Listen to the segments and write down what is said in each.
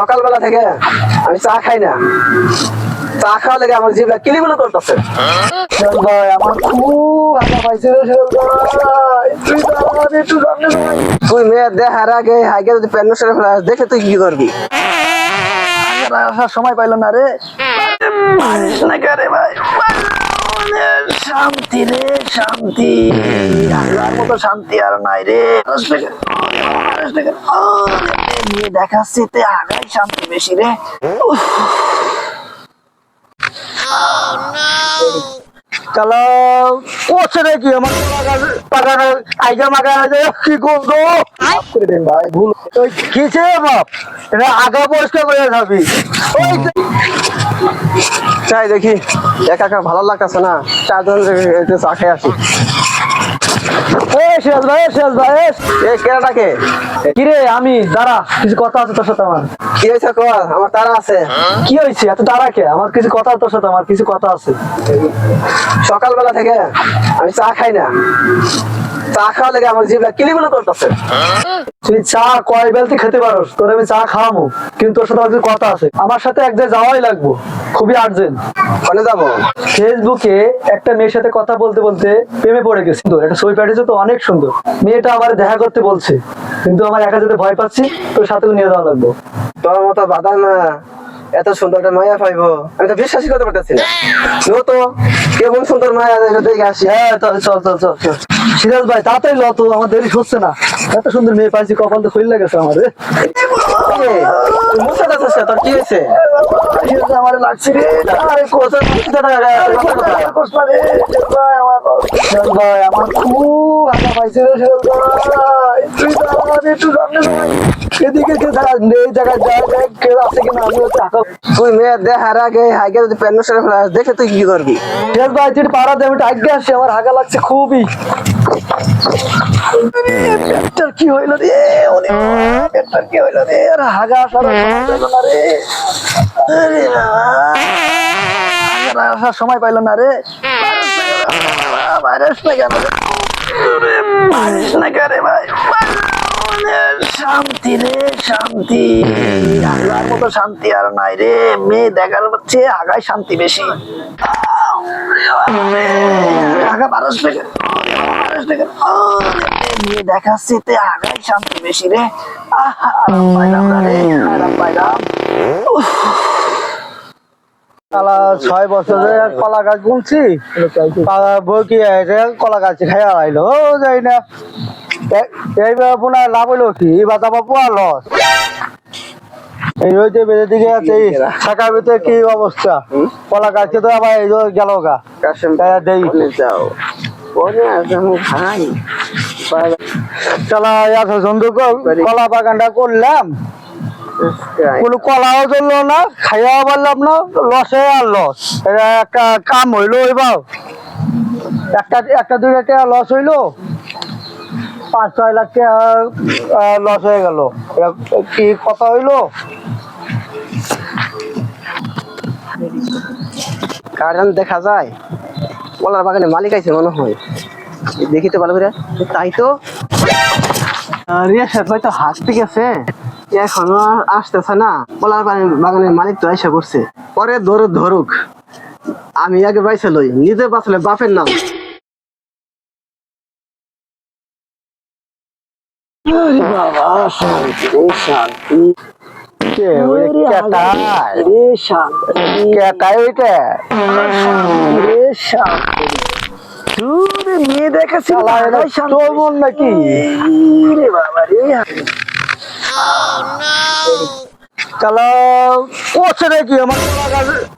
সকালবেলা থেকে আমি চা খাই না। চা খাওয়া লেগে আমার জিভটা কিলিবিলি করতেছে। ভাই আমার খুব আগা পাইছে রে ভাই, তুই তো আমার একটু সামনে তুই মেয়ে দেখার আগে হাইকে যদি প্যান্ট সেরে ফেলাস দেখে তুই কি করবি? সময় পাইল না রে। না করে ভাই, শান্তি রে শান্তি, আল্লাহর মতো শান্তি আর নাই রে। দেখাচ্ছি তে আগাই শান্তি বেশি রে। কালো করছে নাকি আমার পাগানো আইগা মাগা কি করবো করে দেন ভাই, ভুল ওই কিছে বাপ, এটা আগা পরিষ্কার করে যাবি। চাই দেখি একা একা ভালো লাগতেছে না, চারজন চা খেয়ে আসি। সিরাজ ভাই, সিরাজ ভাই, কেনাটাকে কিরে? আমি দাঁড়া, কিছু কথা আছে তোর সাথে আমার। কি হয়েছে? আমার তারা আছে। কি হয়েছে এত তারা কে? আমার কিছু কথা তোর সাথে, আমার কিছু কথা আছে। সকালবেলা থেকে আমি চা খাই না। চা খাওয়া লেগে আমার জিভটা কিলিবিলি করতেছে। তুই চা কয় বেলতে খেতে পারোস, তোর আমি চা খাওয়াবো, কিন্তু তোর সাথে আমার কথা আছে। আমার সাথে এক জায়গায় যাওয়াই লাগবো, খুবই আর্জেন্ট। ওখানে যাবো? ফেসবুকে একটা মেয়ের সাথে কথা বলতে বলতে প্রেমে পড়ে গেছি। তো একটা ছবি পাঠিয়েছে, তো অনেক সুন্দর। মেয়েটা আমার দেখা করতে বলছে, কিন্তু আমার একা যেতে ভয় পাচ্ছি, তোর সাথে নিয়ে যাওয়া লাগবো। তোর মতো বাধা না এত সুন্দর একটা মায়া পাইবো, আমি তো বিশ্বাসই করতে পারতেছি না। তো কেমন সুন্দর মায়া দেখে আসি। হ্যাঁ চল চল চল চল চল। সিরাজ ভাই তাড়াতাড়ি ল তো, আমার দেরি হচ্ছে না। এত সুন্দর মেয়ে পাইছি, কপাল তো খুলে গেছে আমার। তোর কি হয়েছে? আমার লাগছে রে ভাই, আমার খুব আগা পাইছে রে ভাই, তুই তো আমার একটু সামনে এদিকে এই জায়গায় কেউ আছে কিনা আমি হচ্ছে। তুই মেয়ে দেখার আগে হাইকে যদি প্যান্ট সেরে ফেলাস দেখে তুই কি করবি? সিরাজ ভাই তুই পাড়া দে, আমি আগে আসছি, আমার হাগা লাগছে খুবই। কি হইল রে? কি হইল রে? আর হাগা আসার সময় পাইল না রে। ভাইরাস না কেন না করে ভাই, শান্তি রে শান্তি, আল্লাহর মতো শান্তি আর নাই রে। মেয়ে দেখার হচ্ছে আগায় শান্তি বেশি। আগা 1200 টাকা, 1200 টাকা মেয়ে দেখাচ্ছে তে আগায় শান্তি বেশি রে। আরাম পাইলাম না রে, আরাম পাইলাম। 6 বছরে কলা গাছ বুনছি, বই কি কলা গাছ খাইয়া আইলো যাই না। এইবার বোনা লাভ হইলো কি? এবার আমার পোয়া লস। এই রোদে বেড়ে দিকে আছে শাখার ভিতরে কি অবস্থা? কলা গাছে তো আবার এই গেল গা দেই যাও ভাই। চলা কলা বাগানটা করলাম, কোন কলাও চললো না, খাইয়াও পারলাম না, লসে আর লস। এটা একটা কাম হইলো, এবার একটা দুইটা টাকা লস হইলো, 5-6 লাখ টাকা লস হয়ে গেল। কি কথা হইলো? কারণ দেখা যায় কলার বাগানে মালিক আছে মনে হয়, দেখি তো ভালো করে। তাই তো রিয়াসাদ ভাই তো হাসতে গেছে, এখনো আসতেছে না। কলার বাগানের মালিক তো এসে করছে, পরে ধরুক, আমি আগে বাইসে লই, নিজে বাঁচলে বাপের নাম। বাবা শান্তি শান্তি, মেয়ে দেখাচ্ছি নাকি রে বাবা রে। কালো করছে নাকি আমার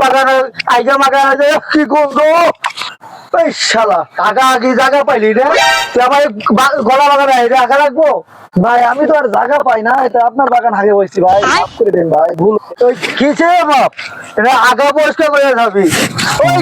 পাগানো আইগা মাগা কি করবো? শালা আগা আগে জায়গা পাইলি রে, তুই আমার গলা বাগানে আগা রাখবো? ভাই আমি তো আর জায়গা পাই না, এটা আপনার বাগান আগে বসছি ভাই, মাফ করে দেন ভাই, ভুল কিছে বাপ, এটা আগা পরিষ্কার করে যাবি। ওই